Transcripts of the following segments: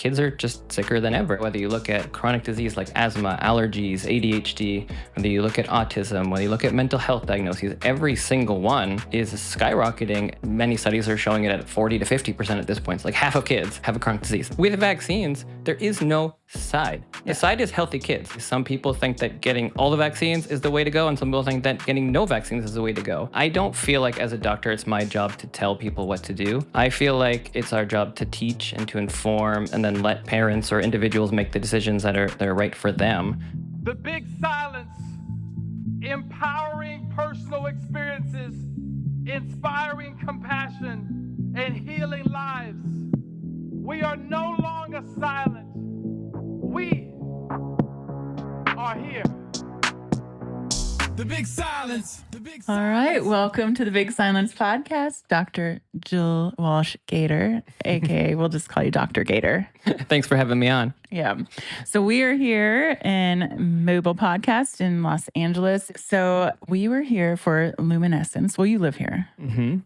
kids are just sicker than ever. Whether you look at chronic disease like asthma, allergies, ADHD, whether you look at autism, whether you look at mental health diagnoses, every single one is skyrocketing. Many studies are showing it at 40 to 50% at this point. It's like half of kids have a chronic disease. With vaccines, there is no side. The side is healthy kids. Some people think that getting all the vaccines is the way to go, and some people think that getting no vaccines is the way to go. I don't feel like as a doctor it's my job to tell people what to do. I feel like it's our job to teach and to inform and then let parents or individuals make the decisions that are right for them. The big silence, empowering personal experiences, inspiring compassion, and healing lives. We are no longer silent. We are here. The Big Silence. All right, welcome to the Big Silence podcast. Dr. Jill Warsh Gator, aka we'll just call you Dr. Gator. Thanks for having me on. Yeah. So we are here in Mobile Podcast in Los Angeles. So we were here for Luminescence. Well, you live here. Mm-hmm.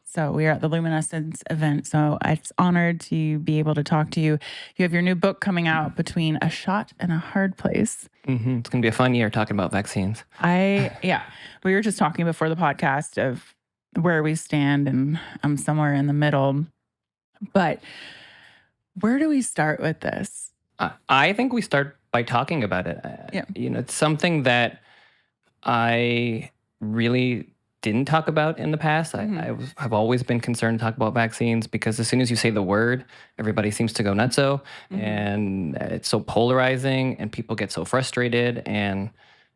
So we are at the Luminescence event. So it's honored to be able to talk to you. You have your new book coming out, Between a Shot and a Hard Place. Mm-hmm. It's going to be a fun year talking about vaccines. We were just talking before the podcast of where we stand, and I'm somewhere in the middle. But where do we start with this? I think we start by talking about it. Yeah. It's something that I really didn't talk about in the past. I've always been concerned to talk about vaccines because as soon as you say the word, everybody seems to go nutso, and it's so polarizing, and people get so frustrated. And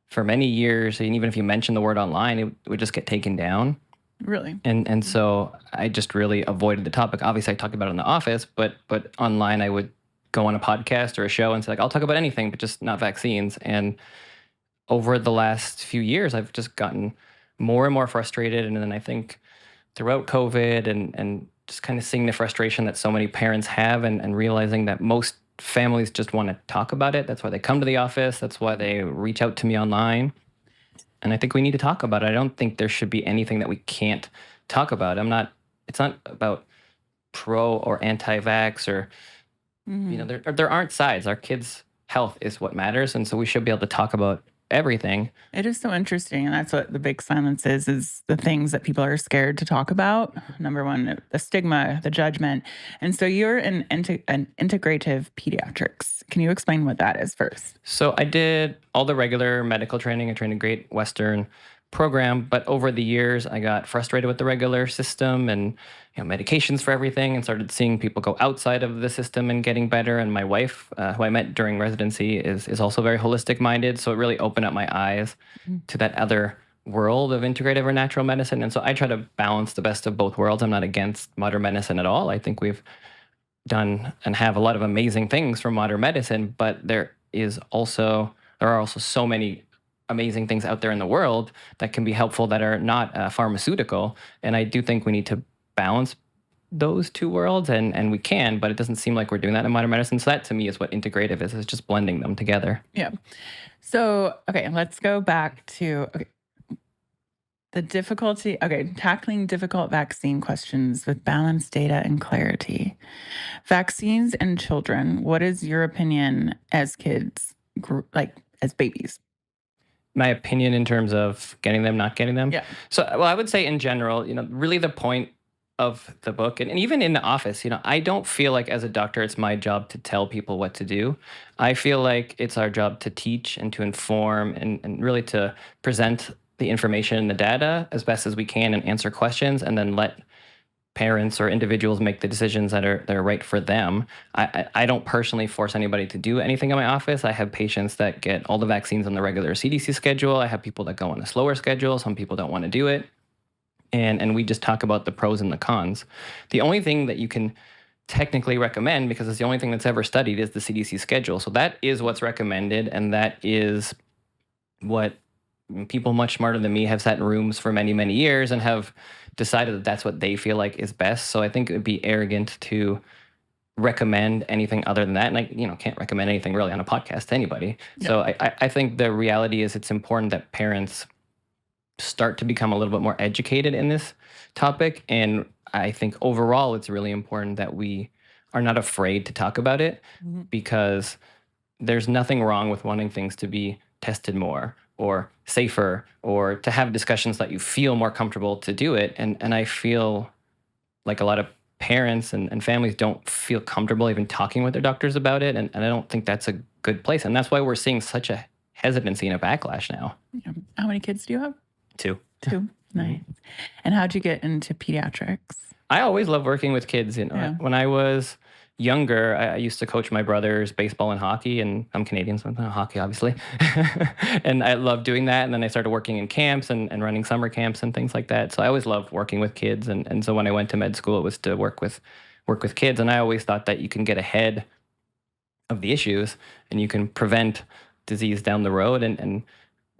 for many years, and even if you mention the word online, it would just get taken down. Really? And so I just really avoided the topic. Obviously, I talked about it in the office, but online I would go on a podcast or a show and say, like, I'll talk about anything, but just not vaccines. And over the last few years, I've just gotten more and more frustrated. And then I think throughout COVID and just kind of seeing the frustration that so many parents have and realizing that most families just want to talk about it. That's why they come to the office. That's why they reach out to me online. And I think we need to talk about it. I don't think there should be anything that we can't talk about. It's not about pro or anti-vax or, there aren't sides. Our kids' health is what matters. And so we should be able to talk about everything. It is so interesting. And that's what the big silence is the things that people are scared to talk about. Number one, the stigma, the judgment. And so you're an integrative pediatrics. Can you explain what that is first? So I did all the regular medical training. I trained a Great Western program, but over the years I got frustrated with the regular system and medications for everything, and started seeing people go outside of the system and getting better. And my wife, who I met during residency, is also very holistic minded, so it really opened up my eyes to that other world of integrative or natural medicine. And so I try to balance the best of both worlds. I'm not against modern medicine at all. I think we've done and have a lot of amazing things from modern medicine, but there are also so many amazing things out there in the world that can be helpful that are not pharmaceutical. And I do think we need to balance those two worlds, and we can, but it doesn't seem like we're doing that in modern medicine. So that to me is what integrative is just blending them together. Yeah. So, okay, let's go back to the difficulty. Okay, tackling difficult vaccine questions with balanced data and clarity. Vaccines and children, what is your opinion as kids, as babies? My opinion in terms of getting them, not getting them? Yeah. So, well, I would say in general, really the point of the book, and even in the office, I don't feel like as a doctor it's my job to tell people what to do. I feel like it's our job to teach and to inform and really to present the information and the data as best as we can and answer questions, and then let parents or individuals make the decisions that are right for them. I don't personally force anybody to do anything in my office. I have patients that get all the vaccines on the regular CDC schedule. I have people that go on a slower schedule. Some people don't want to do it. And we just talk about the pros and the cons. The only thing that you can technically recommend, because it's the only thing that's ever studied, is the CDC schedule. So that is what's recommended, and that is what people much smarter than me have sat in rooms for many, many years and have decided that that's what they feel like is best. So I think it would be arrogant to recommend anything other than that. And I can't recommend anything really on a podcast to anybody. Yeah. So I think the reality is it's important that parents start to become a little bit more educated in this topic. And I think overall it's really important that we are not afraid to talk about it Mhm. because there's nothing wrong with wanting things to be tested more or safer or to have discussions that you feel more comfortable to do it. And I feel like a lot of parents and families don't feel comfortable even talking with their doctors about it. And I don't think that's a good place. And that's why we're seeing such a hesitancy and a backlash now, Yeah. How many kids do you have? too. 2. Nice. And how'd you get into pediatrics? I always love working with kids. Yeah. When I was younger, I used to coach my brothers baseball and hockey, and I'm Canadian, so hockey, obviously. And I love doing that. And then I started working in camps and running summer camps and things like that. So I always loved working with kids. And so when I went to med school, it was to work with kids. And I always thought that you can get ahead of the issues and you can prevent disease down the road. And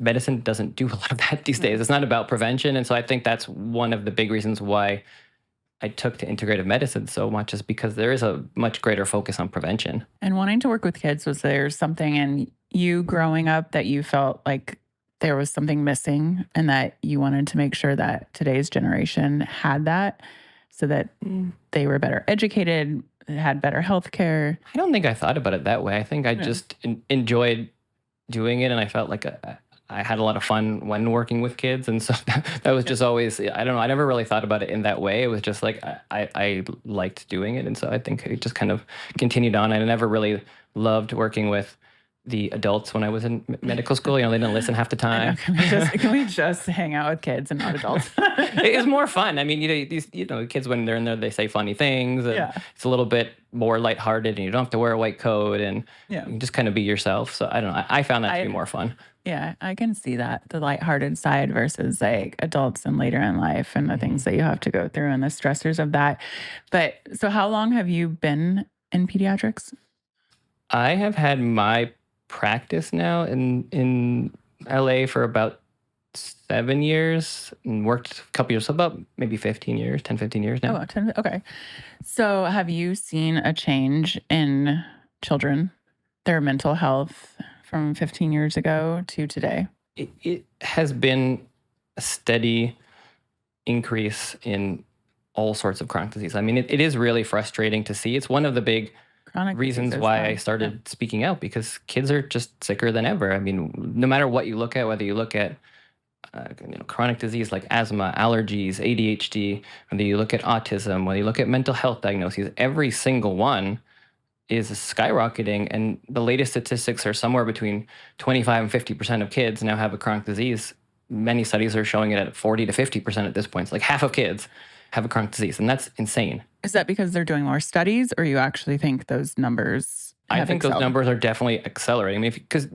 medicine doesn't do a lot of that these days. It's not about prevention. And so I think that's one of the big reasons why I took to integrative medicine so much, is because there is a much greater focus on prevention. And wanting to work with kids, was there something in you growing up that you felt like there was something missing and that you wanted to make sure that today's generation had that so that they were better educated, had better health care? I don't think I thought about it that way. I think I just enjoyed doing it, and I felt like I had a lot of fun when working with kids. And so that was just always, I don't know, I never really thought about it in that way. It was just like I liked doing it. And so I think it just kind of continued on. I never really loved working with the adults when I was in medical school. They didn't listen half the time. Can we just hang out with kids and not adults? It is more fun. I mean, these kids, when they're in there, they say funny things. And it's a little bit more lighthearted, and you don't have to wear a white coat, and you can just kind of be yourself. So I don't know. I found that to be more fun. Yeah, I can see that, the lighthearted side versus like adults and later in life and the things that you have to go through and the stressors of that. But so how long have you been in pediatrics? I have had my practice now in LA for about 7 years and worked a couple years, so about maybe 15 years, 10, 15 years now. Oh, 10, okay. So have you seen a change in children, their mental health from 15 years ago to today? It has been a steady increase in all sorts of chronic disease. I mean, it is really frustrating to see. It's one of the big Chronic reasons diseases, why huh? I started speaking out, because kids are just sicker than ever. I mean, no matter what you look at, whether you look at chronic disease like asthma, allergies, ADHD, whether you look at autism, whether you look at mental health diagnoses, every single one is skyrocketing. And the latest statistics are somewhere between 25 and 50% of kids now have a chronic disease. Many studies are showing it at 40 to 50% at this point. It's like half of kids have a chronic disease, and that's insane. Is that because they're doing more studies, or you actually think those numbers I have think those accelerated? numbers are definitely accelerating. I mean, because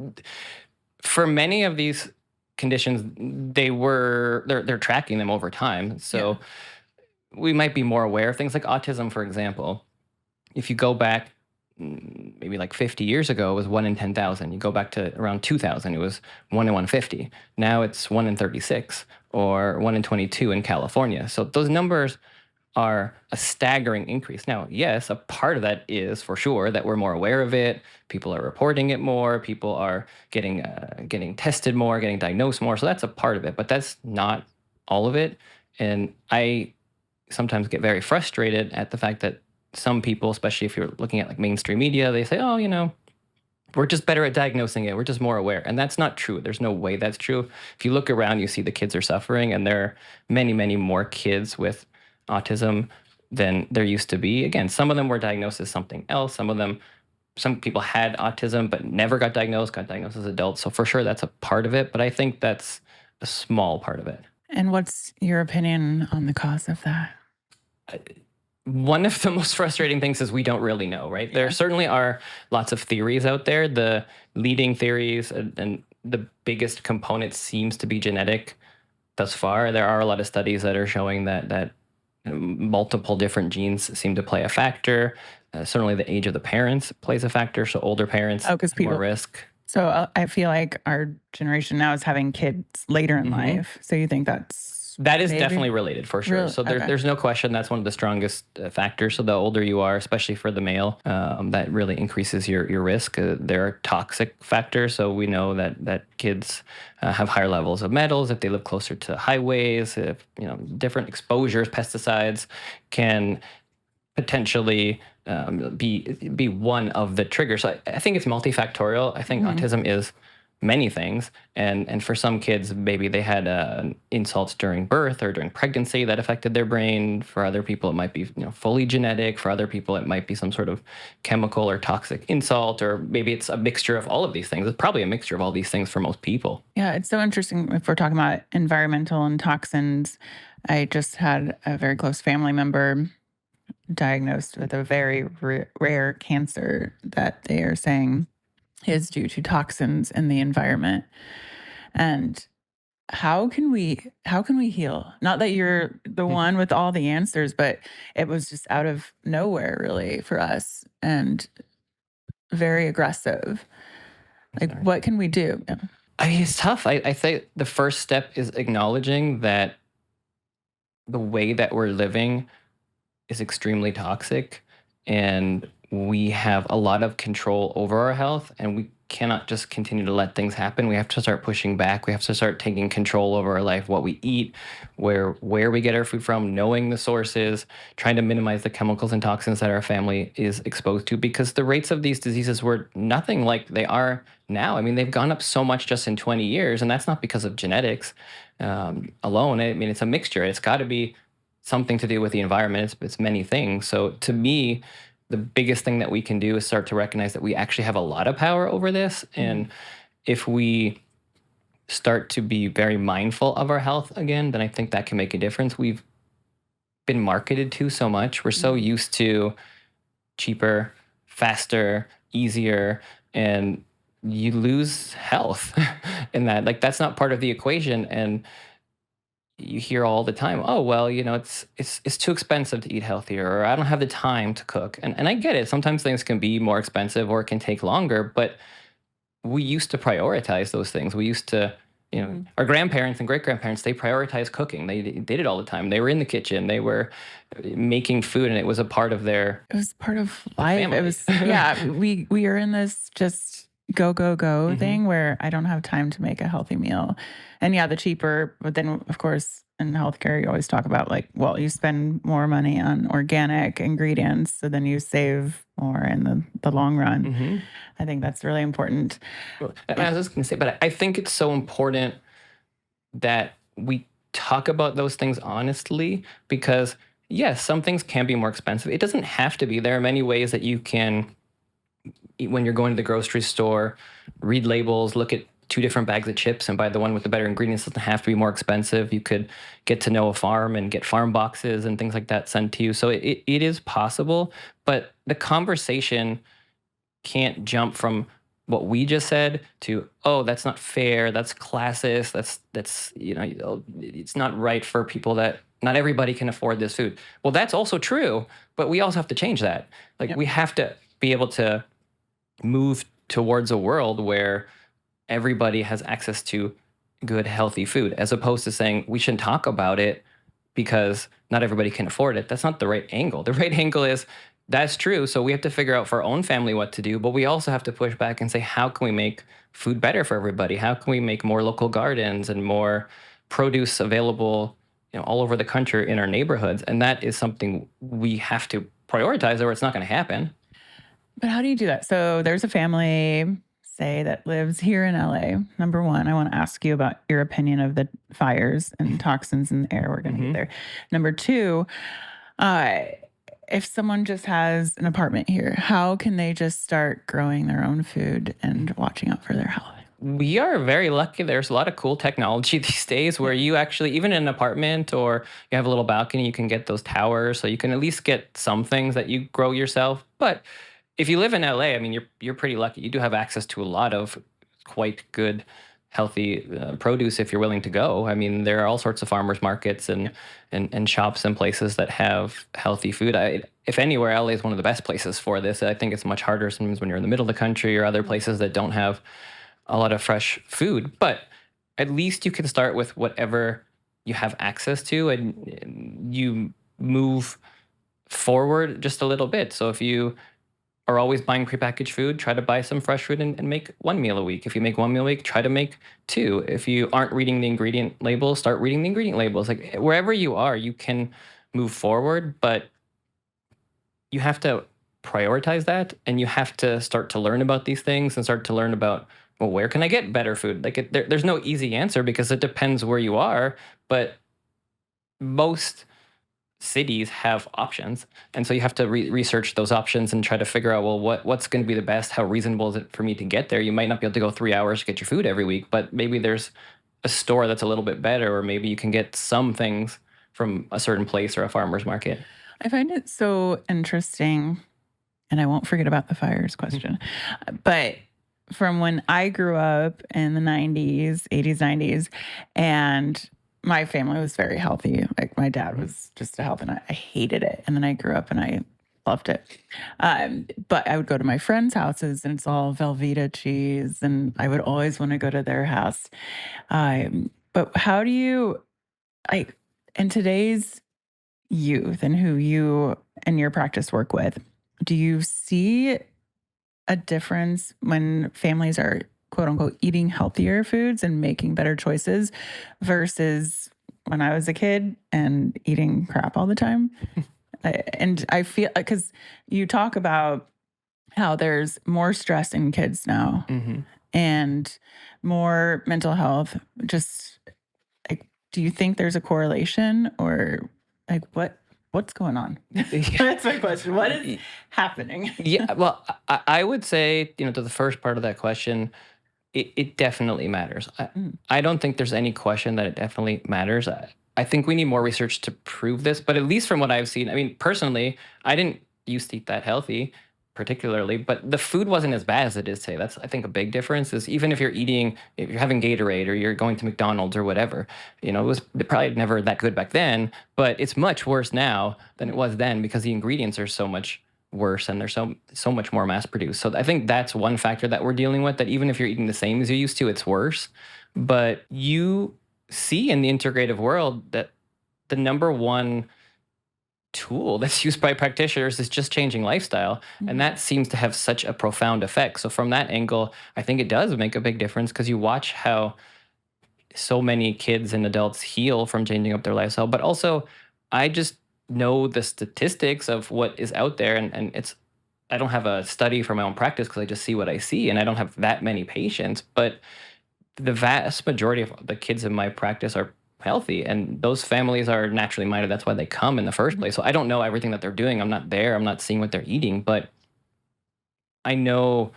for many of these conditions, they're tracking them over time. So we might be more aware of things like autism, for example. If you go back maybe like 50 years ago, it was 1 in 10,000. You go back to around 2000, it was 1 in 150. Now it's 1 in 36 or 1 in 22 in California. So those numbers are a staggering increase. Now, yes, a part of that is for sure that we're more aware of it. People are reporting it more. People are getting tested more, getting diagnosed more. So that's a part of it, but that's not all of it. And I sometimes get very frustrated at the fact that some people, especially if you're looking at like mainstream media, they say, oh, we're just better at diagnosing it. We're just more aware. And that's not true. There's no way that's true. If you look around, you see the kids are suffering, and there are many, many more kids with autism than there used to be. Again, some of them were diagnosed as something else. Some people had autism but never got diagnosed as adults. So for sure, that's a part of it. But I think that's a small part of it. And what's your opinion on the cause of that? One of the most frustrating things is we don't really know, right? There certainly are lots of theories out there. The leading theories and the biggest component seems to be genetic thus far. There are a lot of studies that are showing that multiple different genes seem to play a factor. Certainly the age of the parents plays a factor. So older parents have more risk. So I feel like our generation now is having kids later in life. So you think that is definitely related for sure. Really? So there's no question that's one of the strongest factors. So the older you are, especially for the male, that really increases your risk. There are toxic factors. So we know that kids have higher levels of metals if they live closer to highways. If different exposures, pesticides can potentially be one of the triggers. So I think it's multifactorial. I think autism is many things, and for some kids, maybe they had insults during birth or during pregnancy that affected their brain. For other people, it might be fully genetic. For other people, it might be some sort of chemical or toxic insult, or maybe it's a mixture of all of these things. It's probably a mixture of all these things for most people. Yeah, it's so interesting if we're talking about environmental and toxins. I just had a very close family member diagnosed with a very rare cancer that they are saying is due to toxins in the environment. And how can we heal? Not that you're the one with all the answers, but it was just out of nowhere really for us and very aggressive. Like, Sorry. what can we do? Yeah. I mean, it's tough. I think the first step is acknowledging that the way that we're living is extremely toxic, and we have a lot of control over our health, and we cannot just continue to let things happen. We have to start pushing back. We have to start taking control over our life, what we eat, where we get our food from, knowing the sources, trying to minimize the chemicals and toxins that our family is exposed to, because the rates of these diseases were nothing like they are now. I mean, they've gone up so much just in 20 years, and that's not because of genetics alone. I mean, it's a mixture. It's got to be something to do with the environment. It's many things. So to me, the biggest thing that we can do is start to recognize that we actually have a lot of power over this. And if we start to be very mindful of our health again, then I think that can make a difference. We've been marketed to so much. We're so used to cheaper, faster, easier, and you lose health in that. Like, that's not part of the equation. And you hear all the time, oh well, it's too expensive to eat healthier, or I don't have the time to cook. And I get it. Sometimes things can be more expensive or it can take longer, but we used to prioritize those things. We used to, our grandparents and great grandparents, they prioritized cooking. They did it all the time. They were in the kitchen. They were making food, and it was a part of their It was part of life. family. It was, yeah, we are in this just go, go, go thing where I don't have time to make a healthy meal. And yeah, the cheaper, but then of course in healthcare, you always talk about like, well, you spend more money on organic ingredients, so then you save more in the long run. I think that's really important. Well, I was just going to say, but I think it's so important that we talk about those things honestly, because yes, some things can be more expensive. It doesn't have to be. There are many ways that you can, when you're going to the grocery store, read labels, look at 2 different bags of chips and buy the one with the better ingredients. It doesn't have to be more expensive. You could get to know a farm and get farm boxes and things like that sent to you. So it is possible, but the conversation can't jump from what we just said to, oh, that's not fair, that's classist, that's it's not right for people that not everybody can afford this food. Well, that's also true, but we also have to change that. Like, we have to be able to move towards a world where everybody has access to good, healthy food, as opposed to saying we shouldn't talk about it because not everybody can afford it. That's not the right angle. The right angle is, that's true. So we have to figure out for our own family what to do, but we also have to push back and say, how can we make food better for everybody? How can we make more local gardens and more produce available, all over the country in our neighborhoods? And that is something we have to prioritize, or it's not going to happen. But how do you do that? So there's a family, say, that lives here in LA. Number one, I want to ask you about your opinion of the fires and toxins in the air. We're going to get there. Number two, if someone just has an apartment here, how can they just start growing their own food and watching out for their health? We are very lucky. There's a lot of cool technology these days where you actually, even in an apartment or you have a little balcony, you can get those towers. So you can at least get some things that you grow yourself. But if you live in LA, I mean, you're pretty lucky. You do have access to a lot of quite good, healthy produce if you're willing to go. I mean, there are all sorts of farmers markets and shops and places that have healthy food. If anywhere, LA is one of the best places for this. I think it's much harder sometimes when you're in the middle of the country or other places that don't have a lot of fresh food. But at least you can start with whatever you have access to, and you move forward just a little bit. So if you are always buying prepackaged food, try to buy some fresh food and make one meal a week. If you make one meal a week, try to make 2. If you aren't reading the ingredient labels, start reading the ingredient labels. Like, wherever you are, you can move forward, but you have to prioritize that, and you have to start to learn about these things and start to learn about, well, where can I get better food? Like there's no easy answer because it depends where you are, but most cities have options, and so you have to research those options and try to figure out, well, what's going to be the best, how reasonable is it for me to get there. You might not be able to go 3 hours to get your food every week, but maybe there's a store that's a little bit better, or maybe you can get some things from a certain place or a farmer's market. I find it so interesting, and I won't forget about the fires question, but from when I grew up in the 90s, 80s, 90s, and my family was very healthy. Like my dad was just a health, and I hated it. And then I grew up and I loved it. But I would go to my friends' houses and it's all Velveeta cheese, and I would always want to go to their house. But how do you, like, in today's youth and who you and your practice work with, do you see a difference when families are quote unquote eating healthier foods and making better choices versus when I was a kid and eating crap all the time? And I feel because you talk about how there's more stress in kids now Hmm. and more mental health. Just like, do you think there's a correlation, or like what's going on? That's my question. What is happening? Yeah, well, I would say, to the first part of that question, it definitely matters. Mm. I don't think there's any question that it definitely matters. I think we need more research to prove this, but at least from what I've seen, I mean, personally, I didn't used to eat that healthy, particularly, but the food wasn't as bad as it is today. That's, I think, a big difference is even if you're having Gatorade or you're going to McDonald's or whatever, it was probably never that good back then, but it's much worse now than it was then because the ingredients are so much worse and they're so much more mass produced. So I think that's one factor that we're dealing with, that even if you're eating the same as you used to, it's worse. But you see in the integrative world that the number one tool that's used by practitioners is just changing lifestyle. And that seems to have such a profound effect. So from that angle, I think it does make a big difference because you watch how so many kids and adults heal from changing up their lifestyle. But also, I just know the statistics of what is out there, and I don't have a study for my own practice because I just see what I see, and I don't have that many patients. But the vast majority of the kids in my practice are healthy, and those families are naturally minded. That's why they come in the first place. So I don't know everything that they're doing. I'm not there. I'm not seeing what they're eating, but I know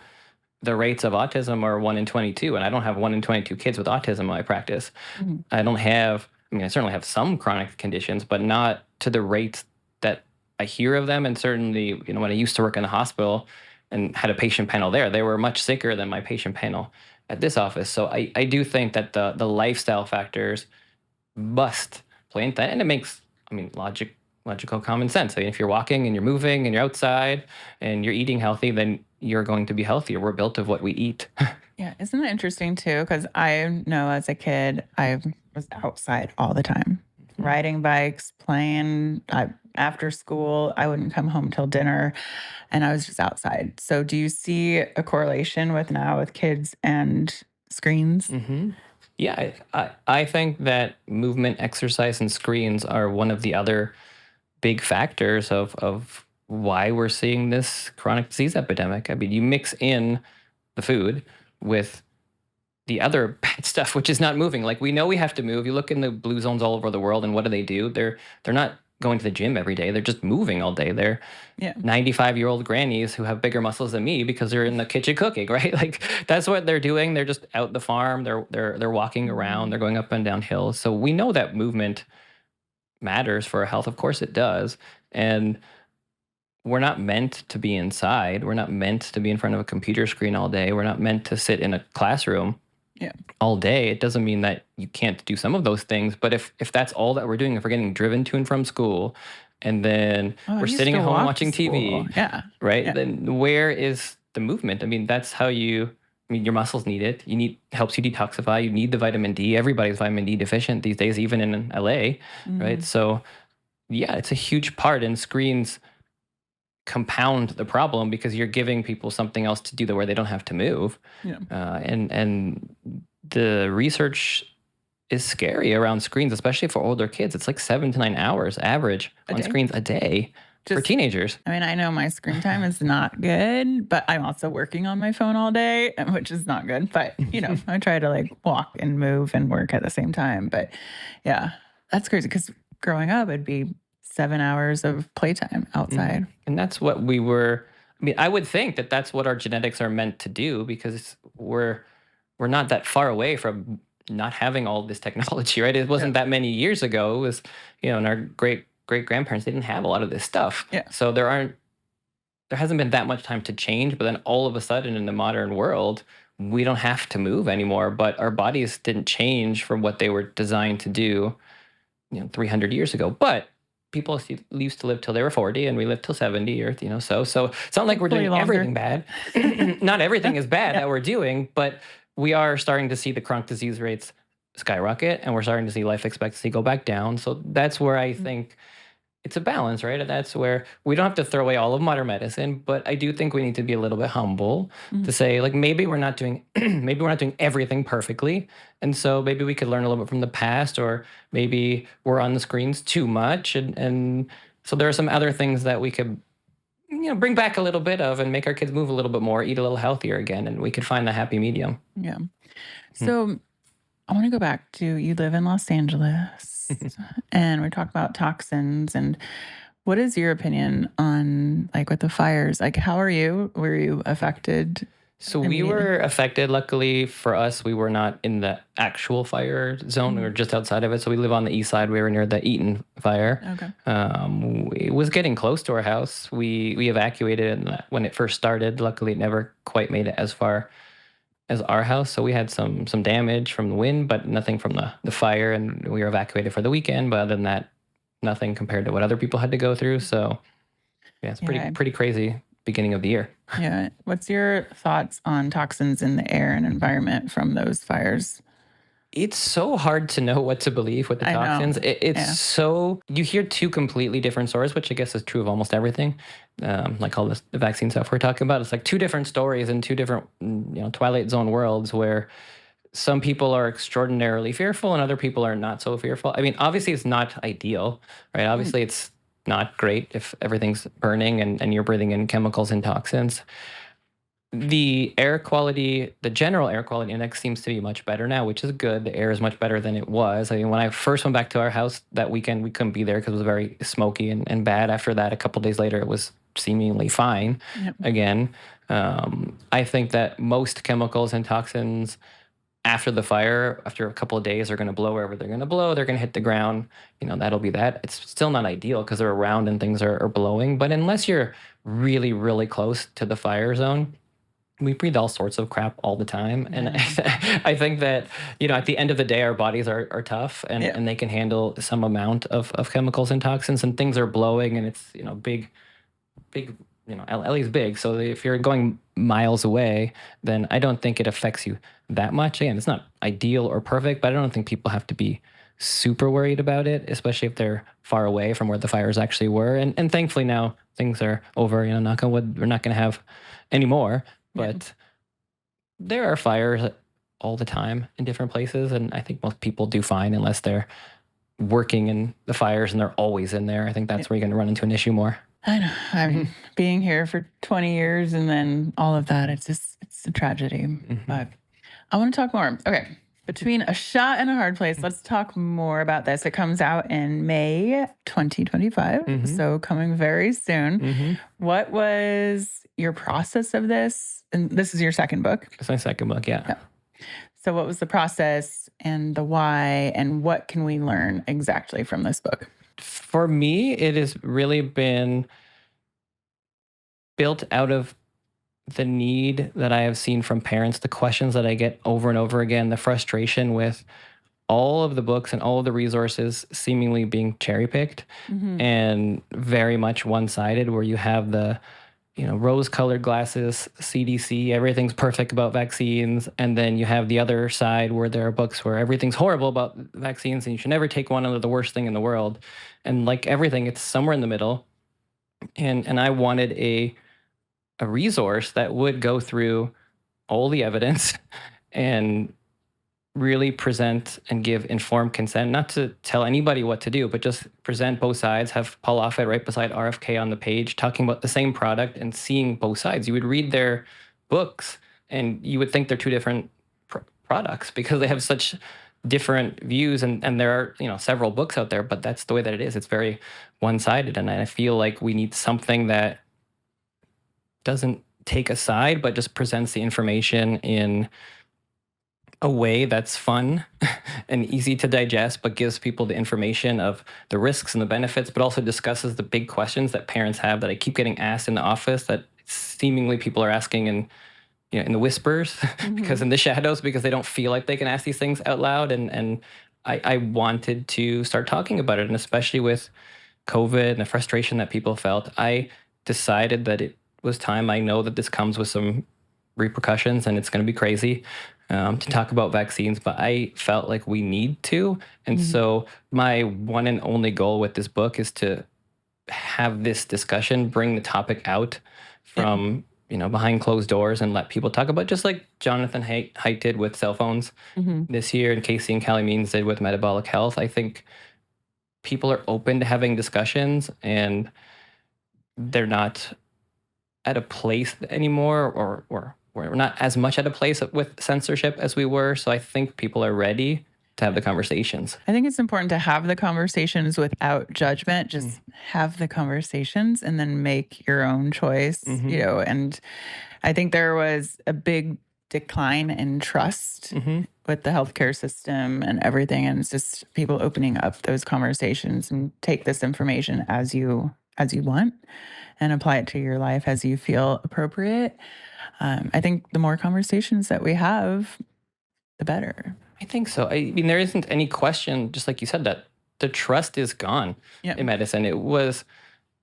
the rates of autism are 1 in 22, and I don't have 1 in 22 kids with autism in my practice. Mhm. I don't have, I mean, I certainly have some chronic conditions, but not to the rates that I hear of them. And certainly, when I used to work in the hospital and had a patient panel there, they were much sicker than my patient panel at this office. So I do think that the lifestyle factors must play into that. And it makes, I mean, logical common sense. I mean, if you're walking and you're moving and you're outside and you're eating healthy, then you're going to be healthier. We're built of what we eat. Yeah, isn't that interesting too? Because I know as a kid, I was outside all the time, riding bikes, playing. After school, I wouldn't come home till dinner, and I was just outside. So, do you see a correlation with now with kids and screens? Hmm. Yeah, I think that movement, exercise, and screens are one of the other big factors of why we're seeing this chronic disease epidemic. I mean, you mix in the food with the other bad stuff, which is not moving. Like we know we have to move. You look in the blue zones all over the world, and what do? They're not going to the gym every day. They're just moving all day. They're Yeah. 95-year-old grannies who have bigger muscles than me because they're in the kitchen cooking, right? Like that's what they're doing. They're just out the farm. They're walking around. They're going up and down hills. So we know that movement matters for our health. Of course it does. And we're not meant to be inside. We're not meant to be in front of a computer screen all day. We're not meant to sit in a classroom Yeah. all day. It doesn't mean that you can't do some of those things. But if that's all that we're doing, if we're getting driven to and from school, and then Oh, I we're used sitting to at home walk watching to TV, school. Yeah. right? Yeah. Then where is the movement? I mean, that's how I mean, your muscles need it. Helps you detoxify. You need the vitamin D. Everybody's vitamin D deficient these days, even in LA, right? Mhm. So yeah, it's a huge part, and screens compound the problem because you're giving people something else to do where they don't have to move. Yeah. And the research is scary around screens, especially for older kids. It's like 7 to 9 hours average A on day? screens a day. for teenagers. I mean, I know my screen time is not good, but I'm also working on my phone all day, which is not good. But, I try to like walk and move and work at the same time. But yeah, that's crazy because growing up, it'd be 7 hours of playtime outside. And that's what we were. I mean, I would think that that's what our genetics are meant to do because we're not that far away from not having all this technology, right? It wasn't that many years ago. It was, and our great grandparents, they didn't have a lot of this stuff. Yeah. So there hasn't been that much time to change, but then all of a sudden in the modern world, we don't have to move anymore, but our bodies didn't change from what they were designed to do, 300 years ago. But people used to live till they were 40 and we lived till 70 or, so it's not like we're doing everything bad. Not everything is bad that we're doing, but we are starting to see the chronic disease rates skyrocket and we're starting to see life expectancy go back down. So that's where I think it's a balance, right? And that's where we don't have to throw away all of modern medicine, but I do think we need to be a little bit humble to say, like, maybe we're not doing everything perfectly. And so maybe we could learn a little bit from the past, or maybe we're on the screens too much. And so there are some other things that we could, bring back a little bit of and make our kids move a little bit more, eat a little healthier again, and we could find the happy medium. Yeah. So I want to go back to, you live in Los Angeles and we talked about toxins, and what is your opinion on like with the fires? Like, how are you? Were you affected? So we were affected. Luckily for us, we were not in the actual fire zone. We were just outside of it. So we live on the east side. We were near the Eaton fire. Okay. It was getting close to our house. We evacuated when it first started. Luckily, it never quite made it as far as our house. So we had some damage from the wind, but nothing from the fire. And we were evacuated for the weekend. But other than that, nothing compared to what other people had to go through. So yeah, it's pretty crazy beginning of the year. Yeah. What's your thoughts on toxins in the air and environment from those fires? It's so hard to know what to believe with the toxins. It's so, you hear two completely different stories, which I guess is true of almost everything. Like all the vaccine stuff we're talking about, it's like two different stories in two different, Twilight Zone worlds where some people are extraordinarily fearful and other people are not so fearful. I mean, obviously it's not ideal, right? Obviously it's not great if everything's burning and you're breathing in chemicals and toxins. The air quality, the general air quality index seems to be much better now, which is good. The air is much better than it was. I mean, when I first went back to our house that weekend, we couldn't be there because it was very smoky and bad. After that, a couple days later, it was seemingly fine again. I think that most chemicals and toxins after the fire, after a couple of days, are going to blow wherever they're going to blow. They're going to hit the ground. That'll be that. It's still not ideal because they're around and things are blowing. But unless you're really, really close to the fire zone, we breathe all sorts of crap all the time. And I think that, at the end of the day, our bodies are tough and they can handle some amount of chemicals and toxins, and things are blowing and it's, big, LA's big. So if you're going miles away, then I don't think it affects you that much. Again, it's not ideal or perfect, but I don't think people have to be super worried about it, especially if they're far away from where the fires actually were. And thankfully now things are over, knock on wood, we're not going to have any more. But there are fires all the time in different places, and I think most people do fine unless they're working in the fires and they're always in there. I think that's where you're going to run into an issue more. I know. I mean, being here for 20 years and then all of that, it's a tragedy. But I want to talk more. Okay. Between A Shot and a Hard Place, let's talk more about this. It comes out in May 2025, so coming very soon. What was your process of this? And this is your second book. It's my second book, yeah. So what was the process and the why, and what can we learn exactly from this book? For me, it has really been built out of the need that I have seen from parents, the questions that I get over and over again, the frustration with all of the books and all of the resources seemingly being cherry-picked and very much one-sided, where you have the rose-colored glasses, CDC, everything's perfect about vaccines. And then you have the other side where there are books where everything's horrible about vaccines and you should never take one under the worst thing in the world. And like everything, it's somewhere in the middle. And I wanted a resource that would go through all the evidence and really present and give informed consent, not to tell anybody what to do, but just present both sides, have Paul Offit right beside RFK on the page talking about the same product and seeing both sides. You would read their books and you would think they're two different products because they have such different views, and there are, several books out there, but that's the way that it is. It's very one-sided, and I feel like we need something that doesn't take a side but just presents the information in a way that's fun and easy to digest, but gives people the information of the risks and the benefits, but also discusses the big questions that parents have that I keep getting asked in the office that seemingly people are asking in the whispers because in the shadows, because they don't feel like they can ask these things out loud. And I wanted to start talking about it. And especially with COVID and the frustration that people felt, I decided that it was time. I know that this comes with some repercussions and it's going to be crazy to talk about vaccines, but I felt like we need to. And so my one and only goal with this book is to have this discussion, bring the topic out from behind closed doors and let people talk about, just like Jonathan Haidt did with cell phones this year, and Casey and Callie Means did with metabolic health. I think people are open to having discussions, and they're not at a place anymore, or we're not as much at a place with censorship as we were. So I think people are ready to have the conversations. I think it's important to have the conversations without judgment. Just have the conversations and then make your own choice, and I think there was a big decline in trust with the healthcare system and everything. And it's just people opening up those conversations and take this information as you want and apply it to your life as you feel appropriate. I think the more conversations that we have, the better. I think so. I mean, there isn't any question, just like you said, that the trust is gone in medicine. It was,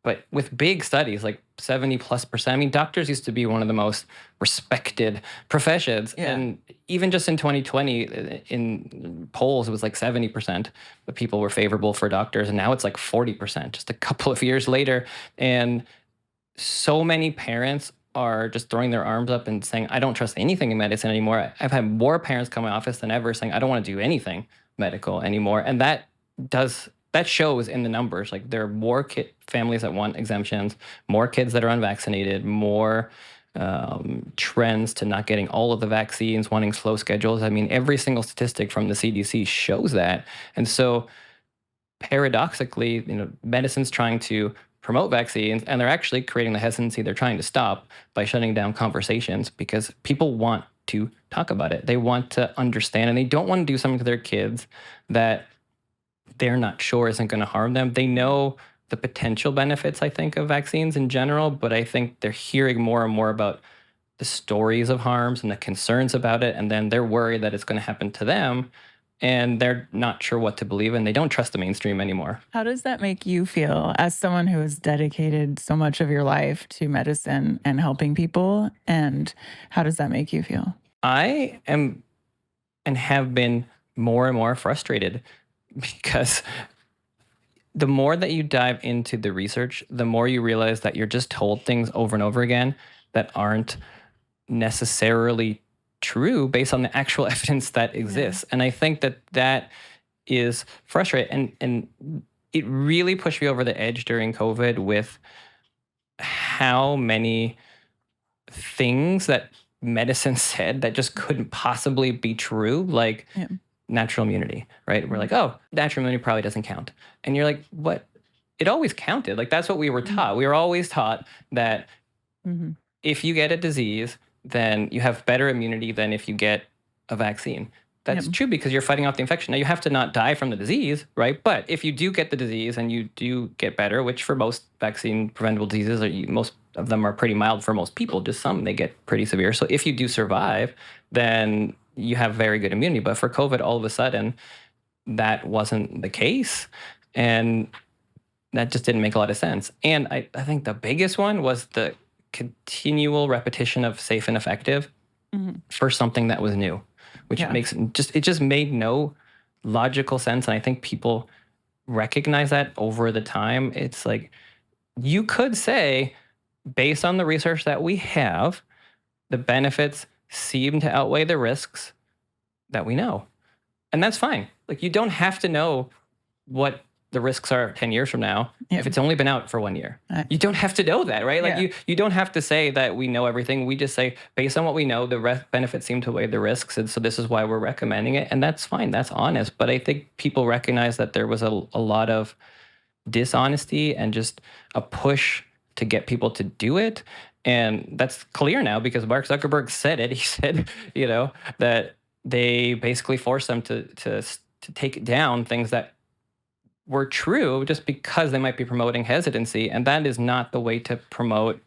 but with big studies, like 70+%. I mean, doctors used to be one of the most respected professions. And even just in 2020, in polls, it was like 70% of people were favorable for doctors. And now it's like 40%, just a couple of years later. And so many parents are just throwing their arms up and saying, I don't trust anything in medicine anymore. I've had more parents come in my office than ever saying, I don't want to do anything medical anymore. And that shows in the numbers. Like, there are more families that want exemptions, more kids that are unvaccinated, more trends to not getting all of the vaccines, wanting slow schedules. I mean, every single statistic from the CDC shows that. And so paradoxically, medicine's trying to promote vaccines, and they're actually creating the hesitancy they're trying to stop by shutting down conversations, because people want to talk about it. They want to understand, and they don't want to do something to their kids that they're not sure isn't going to harm them. They know the potential benefits, I think, of vaccines in general, but I think they're hearing more and more about the stories of harms and the concerns about it, and then they're worried that it's going to happen to them, and they're not sure what to believe, and they don't trust the mainstream anymore. How does that make you feel as someone who has dedicated so much of your life to medicine and helping people? And how does that make you feel? I am and have been more and more frustrated, because the more that you dive into the research, the more you realize that you're just told things over and over again that aren't necessarily true based on the actual evidence that exists. And I think that is frustrating. And it really pushed me over the edge during COVID with how many things that medicine said that just couldn't possibly be true, like natural immunity, right? We're like, oh, natural immunity probably doesn't count. And you're like, what? It always counted. Like, that's what we were taught. We were always taught that if you get a disease, then you have better immunity than if you get a vaccine. That's true, because you're fighting off the infection. Now, you have to not die from the disease, right? But if you do get the disease and you do get better, which for most vaccine preventable diseases, most of them are pretty mild for most people, just some, they get pretty severe. So if you do survive, then you have very good immunity. But for COVID, all of a sudden, that wasn't the case. And that just didn't make a lot of sense. And I think the biggest one was the continual repetition of safe and effective for something that was new, which it just made no logical sense. And I think people recognize that over the time. It's like, you could say, based on the research that we have, the benefits seem to outweigh the risks that we know. And that's fine. Like, you don't have to know what the risks are 10 years from now if it's only been out for 1 year. You don't have to know that, right? Like, you don't have to say that we know everything. We just say, based on what we know, the benefits seem to weigh the risks. And so this is why we're recommending it. And that's fine. That's honest. But I think people recognize that there was a lot of dishonesty and just a push to get people to do it. And that's clear now because Mark Zuckerberg said it. He said, that they basically forced them to take down things that were true just because they might be promoting hesitancy. And that is not the way to promote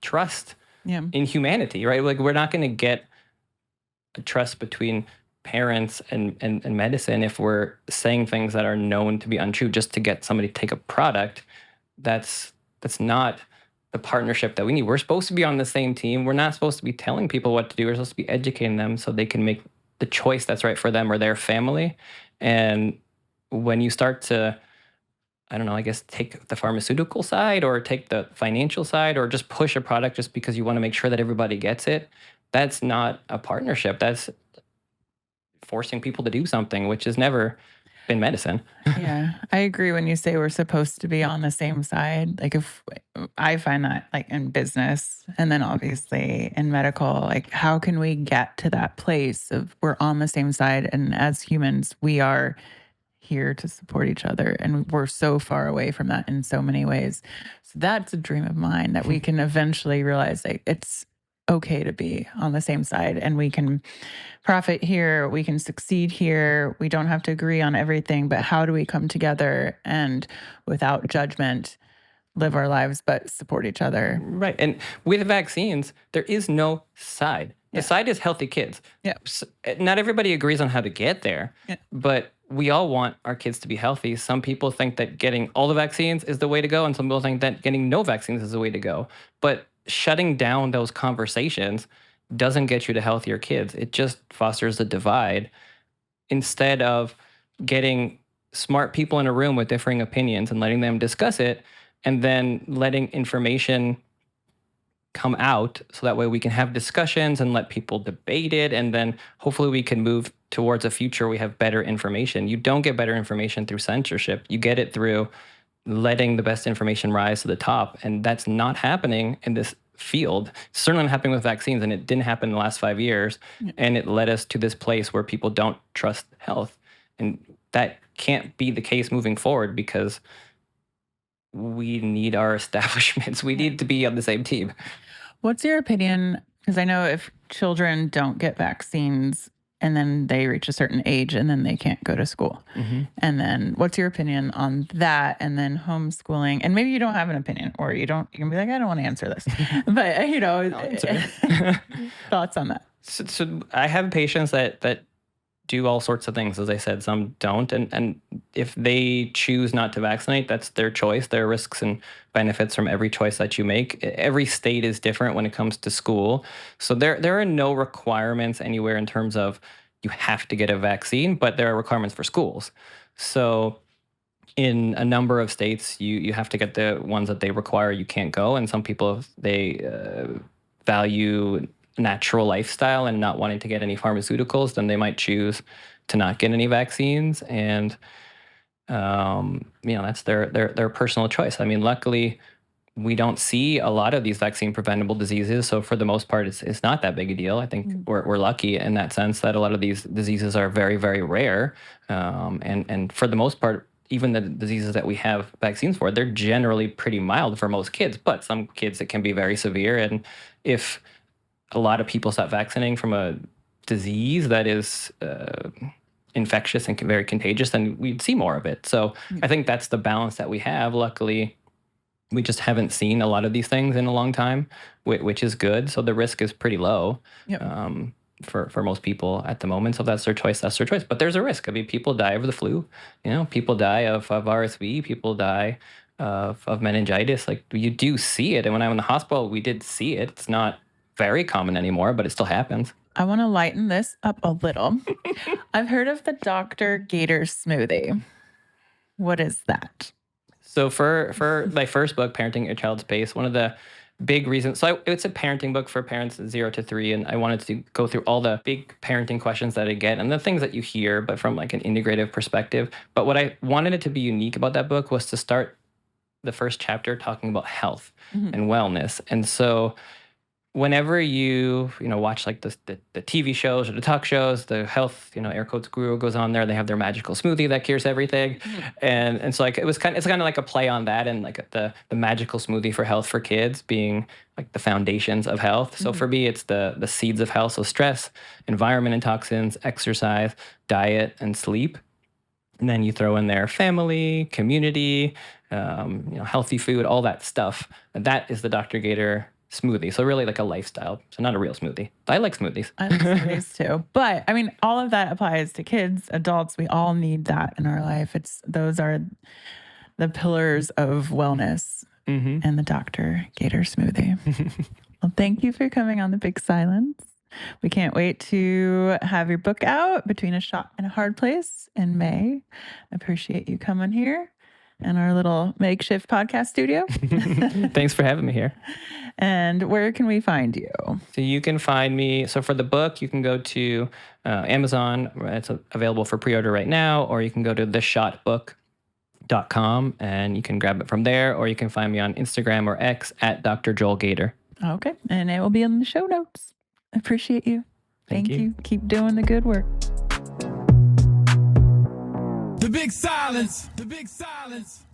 trust in humanity, right? Like, we're not going to get a trust between parents and medicine if we're saying things that are known to be untrue just to get somebody to take a product. That's not the partnership that we need. We're supposed to be on the same team. We're not supposed to be telling people what to do. We're supposed to be educating them so they can make the choice that's right for them or their family. And when you start to, I don't know, I guess take the pharmaceutical side or take the financial side or just push a product just because you want to make sure that everybody gets it, that's not a partnership. That's forcing people to do something, which has never been medicine. Yeah, I agree when you say we're supposed to be on the same side. Like, if I find that, like, in business and then obviously in medical, like, how can we get to that place of we're on the same side, and as humans we are here to support each other, and we're so far away from that in so many ways. So that's a dream of mine, that we can eventually realize, like, it's okay to be on the same side and we can profit here, we can succeed here. We don't have to agree on everything, but how do we come together and without judgment live our lives but support each other? Right. And with vaccines, there is no side. The side is healthy kids. Yeah. So, not everybody agrees on how to get there, but we all want our kids to be healthy. Some people think that getting all the vaccines is the way to go, and some people think that getting no vaccines is the way to go. But shutting down those conversations doesn't get you to healthier kids. It just fosters a divide instead of getting smart people in a room with differing opinions and letting them discuss it, and then letting information come out so that way we can have discussions and let people debate it, and then hopefully we can move towards a future we have better information. You don't get better information through censorship. You get it through letting the best information rise to the top, and that's not happening in this field. It's certainly not happening with vaccines, and it didn't happen in the last 5 years, and it led us to this place where people don't trust health, and that can't be the case moving forward because we need our establishments. We need to be on the same team. What's your opinion? Because I know if children don't get vaccines and then they reach a certain age and then they can't go to school. And then what's your opinion on that? And then homeschooling, and maybe you don't have an opinion, or you can be like, I don't want to answer this, but thoughts on that? So I have patients that do all sorts of things. As I said, some don't. And if they choose not to vaccinate, that's their choice. There are risks and benefits from every choice that you make. Every state is different when it comes to school. So there are no requirements anywhere in terms of you have to get a vaccine, but there are requirements for schools. So in a number of states, you have to get the ones that they require. You can't go. And some people, they value natural lifestyle and not wanting to get any pharmaceuticals, then they might choose to not get any vaccines. And, that's their personal choice. I mean, luckily, we don't see a lot of these vaccine preventable diseases. So for the most part, it's not that big a deal. I think we're lucky in that sense that a lot of these diseases are very, very rare. And for the most part, even the diseases that we have vaccines for, they're generally pretty mild for most kids. But some kids, it can be very severe. And if a lot of people stop vaccinating from a disease that is infectious and very contagious, then we'd see more of it. So I think that's the balance that we have. Luckily, we just haven't seen a lot of these things in a long time, which is good. So the risk is pretty low for most people at the moment. So if that's their choice, that's their choice. But there's a risk. I mean, people die of the flu. People die of RSV. People die of meningitis. Like, you do see it. And when I'm in the hospital, we did see it. It's not very common anymore, but it still happens. I want to lighten this up a little. I've heard of the Dr. Gator smoothie. What is that? So for my first book, Parenting Your Child's Pace, one of the big reasons. So it's a parenting book for parents 0 to 3, and I wanted to go through all the big parenting questions that I get and the things that you hear, but from like an integrative perspective. But what I wanted it to be unique about that book was to start the first chapter talking about health and wellness. And so whenever you watch like the TV shows or the talk shows, the health air quotes guru goes on there. They have their magical smoothie that cures everything, and so like it's kind of like a play on that, and like the magical smoothie for health for kids being like the foundations of health. So for me, it's the seeds of health. So stress, environment and toxins, exercise, diet, and sleep. And then you throw in there family, community, healthy food, all that stuff. And that is the Dr. Gator smoothie. So really like a lifestyle. So not a real smoothie. I like smoothies. I like smoothies too. But I mean, all of that applies to kids, adults. We all need that in our life. Those are the pillars of wellness and the Dr. Gator smoothie. Well, thank you for coming on The Big Silence. We can't wait to have your book out, Between a Shot and a Hard Place, in May. I appreciate you coming here in our little makeshift podcast studio. Thanks for having me here. And where can we find you? So you can find me. So for the book, you can go to Amazon. It's available for pre-order right now, or you can go to theshotbook.com and you can grab it from there, or you can find me on Instagram or X at Dr. Joel Gator. Okay. And it will be in the show notes. I appreciate you. Thank you. Keep doing the good work. The Big Silence. The Big Silence.